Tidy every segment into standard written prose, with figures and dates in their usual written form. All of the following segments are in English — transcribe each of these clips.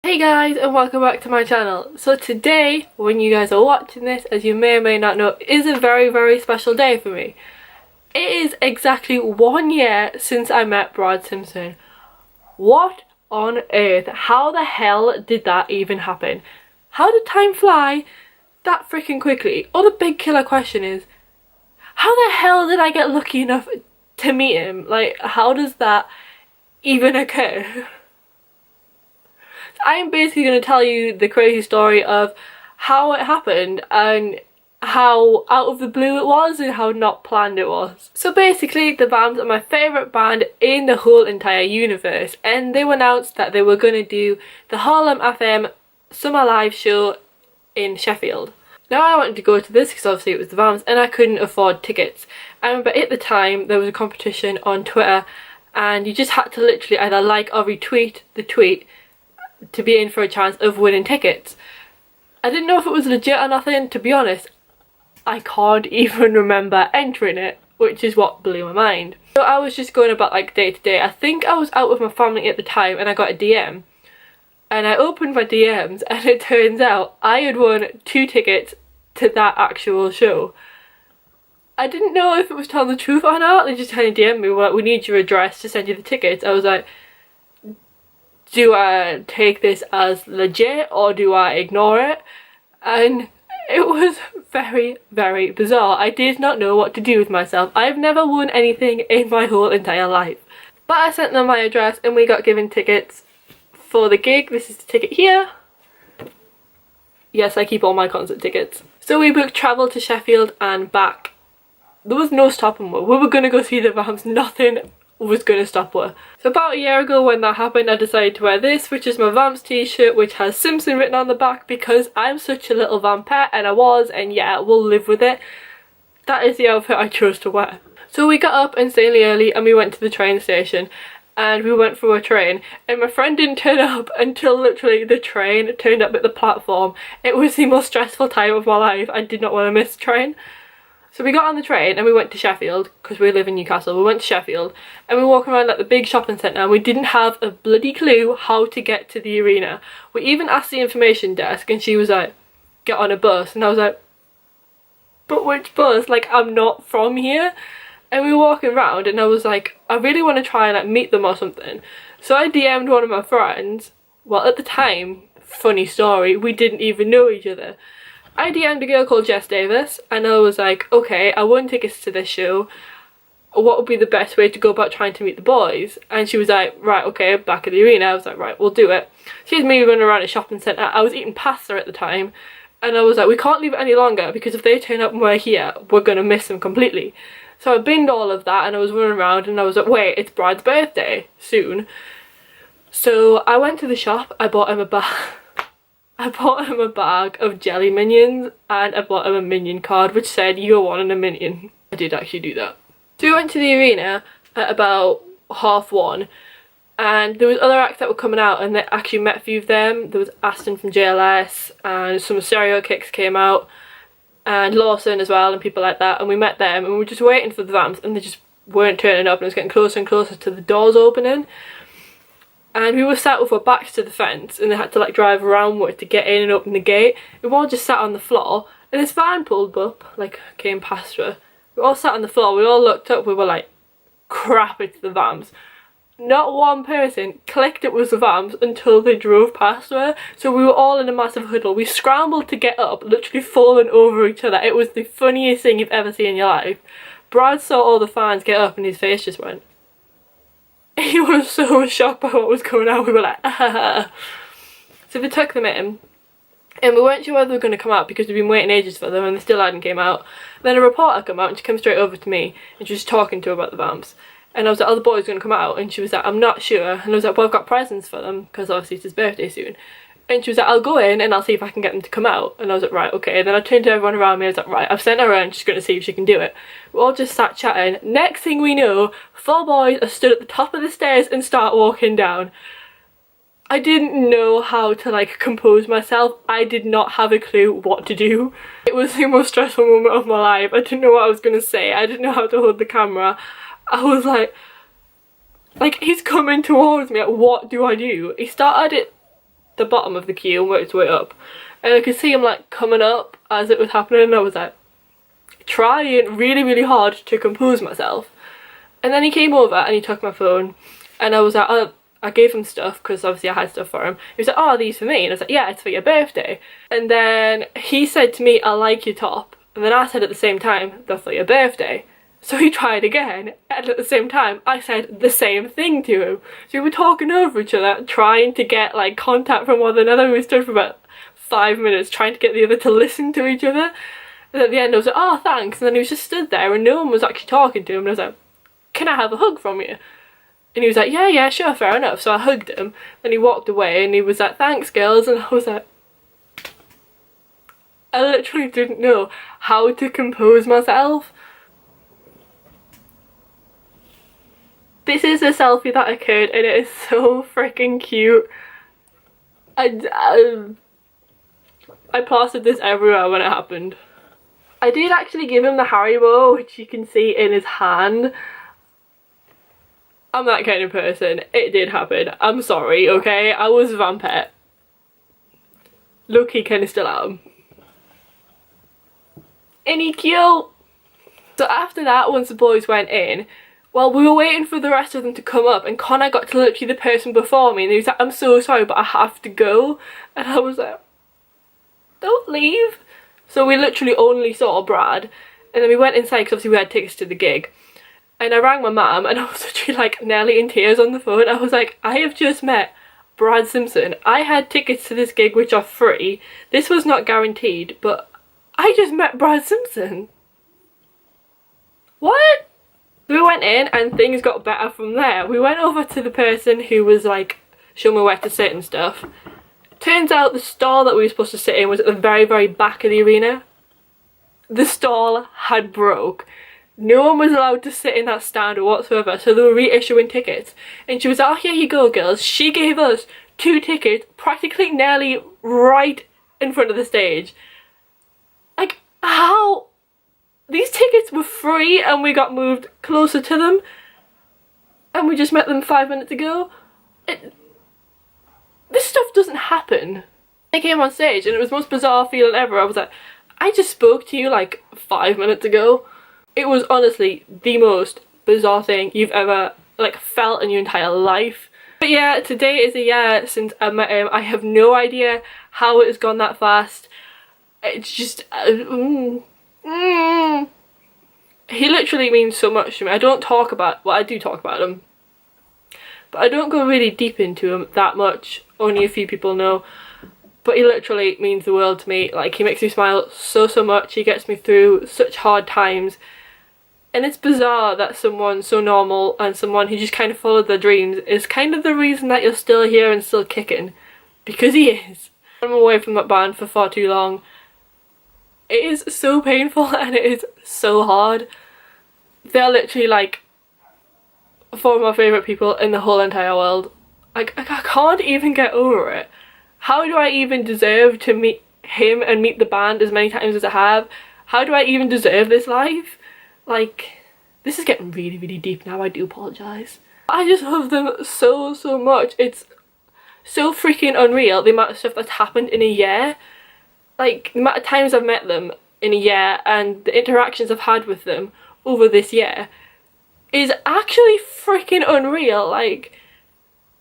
Hey guys, and welcome back to my channel. So today, when you guys are watching this, as you may or may not know, is a very special day for me. It is exactly 1 year since I met Brad Simpson. What on earth? How the hell did that even happen? How did time fly that freaking quickly? Or the big killer question is, how the hell did I get lucky enough to meet him? Like, how does that even occur? I am basically going to tell you the crazy story of how it happened and how out of the blue it was and how not planned it was. So basically, the Vamps are my favourite band in the whole entire universe, and they announced that they were going to do the Harlem FM Summer Live show in Sheffield. Now I wanted to go to this because obviously it was the Vamps and I couldn't afford tickets. I remember at the time there was a competition on Twitter and you just had to literally either like or retweet the tweet to be in for a chance of winning tickets. I didn't know if it was legit or nothing. To be honest, I can't even remember entering it, which is what blew my mind. So I was just going about like day to day. I think I was out with my family at the time and I got a DM. And I opened my DMs and it turns out I had won 2 tickets to that actual show. I didn't know if it was telling the truth or not. They just kind of DM'd me, like, we need your address to send you the tickets. I was like, do I take this as legit or do I ignore it? And it was very bizarre. I did not know what to do with myself. I've never won anything in my whole entire life. But I sent them my address and we got given tickets for the gig. This is the ticket here. Yes, I keep all my concert tickets. So we booked travel to Sheffield and back. There was no stopping us. We were going to go see the Vamps. Nothing was going to stop her. So about a year ago when that happened, I decided to wear this, which is my Vamps t-shirt, which has Simpson written on the back because I'm such a little vampire, and I was, and yeah, we'll live with it. That is the outfit I chose to wear. So we got up insanely early and we went to the train station and we went for a train, and my friend didn't turn up until literally the train turned up at the platform. It was the most stressful time of my life. I did not want to miss the train. So we got on the train and we went to Sheffield because we live in Newcastle. We went to Sheffield and we were walking around like the big shopping centre and we didn't have a bloody clue how to get to the arena. We even asked the information desk and she was like, get on a bus, and I was like, but which bus? Like, I'm not from here. And we were walking around and I was like, I really want to try and like meet them or something. So I DM'd one of my friends. Well, at the time, funny story, we didn't even know each other. I DM'd a girl called Jess Davis and I was like, okay, I won tickets to this show. What would be the best way to go about trying to meet the boys? And she was like, right, okay, back at the arena. I was like, right, we'll do it. She had me running around a shopping centre. I was eating pasta at the time and I was like, we can't leave it any longer because if they turn up and we're here, we're going to miss them completely. So I binned all of that and I was running around and I was like, wait, it's Brad's birthday soon. So I went to the shop, I bought him a bag. I bought him a bag of jelly minions and I bought him a minion card which said, you're wanting a minion. I did actually do that. So we went to the arena at about 1:30 and there was other acts that were coming out and they actually met a few of them. There was Aston from JLS and some Stereo Kicks came out and Lawson as well and people like that, and we met them and we were just waiting for the Vamps and they just weren't turning up and it was getting closer and closer to the doors opening. And we were sat with our backs to the fence and they had to like drive aroundward to get in and open the gate. We all just sat on the floor and this van pulled up, like came past her. We all sat on the floor, we all looked up, we were like, crap, it's the Vamps. Not one person clicked it was the Vamps until they drove past her. So we were all in a massive huddle. We scrambled to get up, literally falling over each other. It was the funniest thing you've ever seen in your life. Brad saw all the fans get up and his face just went. He was so shocked by what was going on. We were like, ah. So they took them in and we weren't sure whether they were going to come out because we'd been waiting ages for them and they still hadn't came out. Then a reporter came out and she came straight over to me and she was talking to her about the Vamps. And I was like, are the boys going to come out? And she was like, I'm not sure. And I was like, well, I've got presents for them because obviously it's his birthday soon. And she was like, I'll go in and I'll see if I can get them to come out. And I was like, right, okay. And then I turned to everyone around me. I was like, right, I've sent her around. She's going to see if she can do it. We all just sat chatting. Next thing we know, 4 boys are stood at the top of the stairs and start walking down. I didn't know how to like compose myself. I did not have a clue what to do. It was the most stressful moment of my life. I didn't know what I was going to say. I didn't know how to hold the camera. I was like he's coming towards me. Like, what do I do? He started it the bottom of the queue and worked his way up. And I could see him like coming up as it was happening, and I was like trying really, really hard to compose myself. And then he came over and he took my phone, and I was like, oh, I gave him stuff because obviously I had stuff for him. He was like, oh, are these for me? And I was like, yeah, it's for your birthday. And then he said to me, I like your top. And then I said at the same time, they're for your birthday. So he tried again, and at the same time I said the same thing to him. So we were talking over each other, trying to get like contact from one another. We stood for about 5 minutes trying to get the other to listen to each other. And at the end I was like, oh, thanks. And then he was just stood there and no one was actually talking to him. And I was like, can I have a hug from you? And he was like, yeah, sure, fair enough. So I hugged him, and he walked away and he was like, thanks girls. And I was like, I literally didn't know how to compose myself. This is a selfie that occurred and it is so freaking cute. I plastered this everywhere when it happened. I did actually give him the Haribo, which you can see in his hand. I'm that kind of person. It did happen. I'm sorry, okay? I was a vampire. Low-key kinda still am. Any cute? So after that, once the boys went in, well, we were waiting for the rest of them to come up, and Connor got to literally the person before me, and he was like, I'm so sorry, but I have to go. And I was like, don't leave. So we literally only saw Brad, and then we went inside because obviously we had tickets to the gig. And I rang my mum, and I was literally like nearly in tears on the phone. I was like, I have just met Brad Simpson. I had tickets to this gig which are free. This was not guaranteed, but I just met Brad Simpson. What? We went in and things got better from there. We went over to the person who was like showing me where to sit and stuff. Turns out the stall that we were supposed to sit in was at the very, very back of the arena. The stall had broke. No one was allowed to sit in that stand or whatsoever, so they were reissuing tickets. And she was like, oh, here you go, girls. She gave us 2 tickets, practically nearly right in front of the stage. Like, how? These tickets were free and we got moved closer to them. And we just met them 5 minutes ago. This stuff doesn't happen. I came on stage and it was the most bizarre feeling ever. I was like, I just spoke to you like 5 minutes ago. It was honestly the most bizarre thing you've ever like felt in your entire life. But yeah, today is a year since I met him. I have no idea how it has gone that fast. It's just he literally means so much to me. I don't talk about, well, I do talk about him, but I don't go really deep into him that much. Only a few people know, but he literally means the world to me. Like, he makes me smile so much. He gets me through such hard times. And it's bizarre that someone so normal and someone who just kind of followed their dreams is kind of the reason that you're still here and still kicking. Because he is. I'm away from that band for far too long. It is so painful and it is so hard. They're literally like 4 of my favourite people in the whole entire world. Like, I can't even get over it. How do I even deserve to meet him and meet the band as many times as I have? How do I even deserve this life? Like, this is getting really, really deep now. I do apologise. I just love them so much. It's so freaking unreal, the amount of stuff that's happened in a year. Like, the amount of times I've met them in a year and the interactions I've had with them over this year is actually freaking unreal. Like,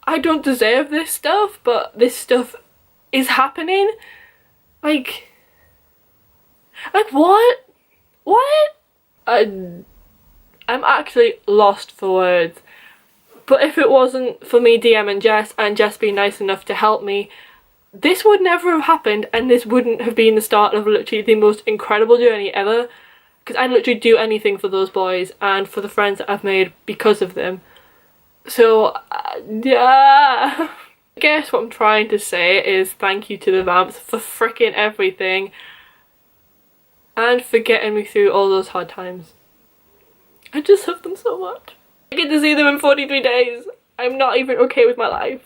I don't deserve this stuff, but this stuff is happening. Like what? I'm actually lost for words. But if it wasn't for me DMing Jess and Jess being nice enough to help me, this would never have happened, and this wouldn't have been the start of literally the most incredible journey ever. Because I'd literally do anything for those boys and for the friends that I've made because of them. So, yeah. I guess what I'm trying to say is thank you to the Vamps for freaking everything. And for getting me through all those hard times. I just love them so much. I get to see them in 43 days. I'm not even okay with my life.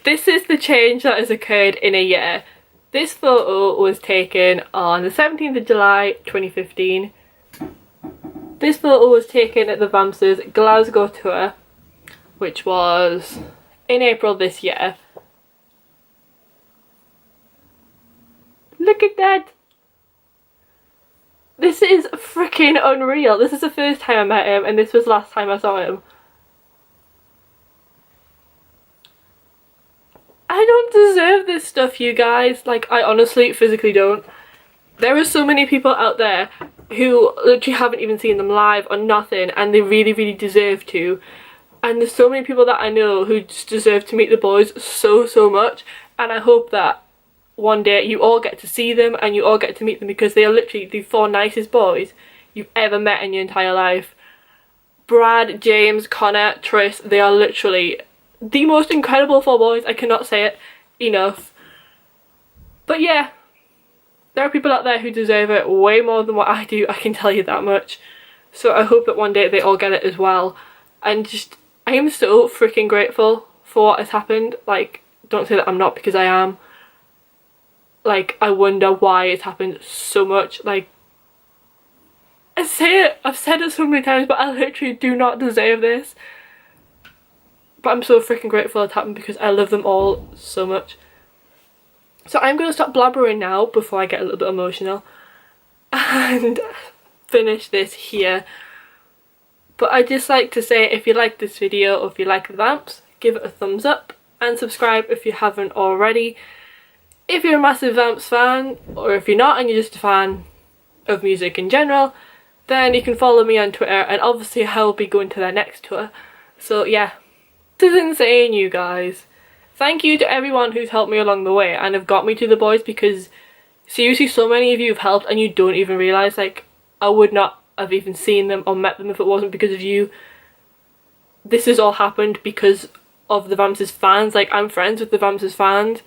This is the change that has occurred in a year. This photo was taken on the 17th of July 2015. This photo was taken at the Vamps' Glasgow tour, which was in April this year. Look at that! This is freaking unreal. This is the first time I met him and this was the last time I saw him. I don't deserve this stuff, you guys. Like, I honestly physically don't. There are so many people out there who literally haven't even seen them live or nothing, and they really, really deserve to. And there's so many people that I know who just deserve to meet the boys so, so much. And I hope that one day you all get to see them and you all get to meet them, because they are literally the 4 nicest boys you've ever met in your entire life. Brad, James, Connor, Tris, they are literally the most incredible 4 boys. I cannot say it enough. But yeah, there are people out there who deserve it way more than what I do, I can tell you that much. So I hope that one day they all get it as well. And just, I am so freaking grateful for what has happened. Like, don't say that I'm not, because I am. Like, I wonder why it's happened so much. Like, I say it, I've said it so many times, but I literally do not deserve this. But I'm so freaking grateful it happened, because I love them all so much. So I'm going to stop blabbering now before I get a little bit emotional and finish this here. But I'd just like to say, if you like this video or if you like the Vamps, give it a thumbs up and subscribe if you haven't already. If you're a massive Vamps fan, or if you're not and you're just a fan of music in general, then you can follow me on Twitter, and obviously I'll be going to their next tour. So yeah, this is insane, you guys. Thank you to everyone who's helped me along the way and have got me to the boys, because seriously so many of you have helped and you don't even realise. Like, I would not have even seen them or met them if it wasn't because of you. This has all happened because of the Vamps' fans. Like, I'm friends with the Vamps' fans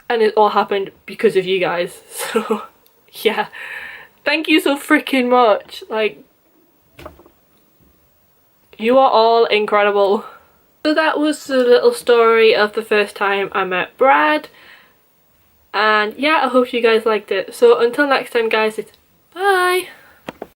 and it all happened because of you guys. So yeah, thank you so freaking much. Like, you are all incredible. So that was the little story of the first time I met Brad. And yeah, I hope you guys liked it. So until next time, guys, it's bye!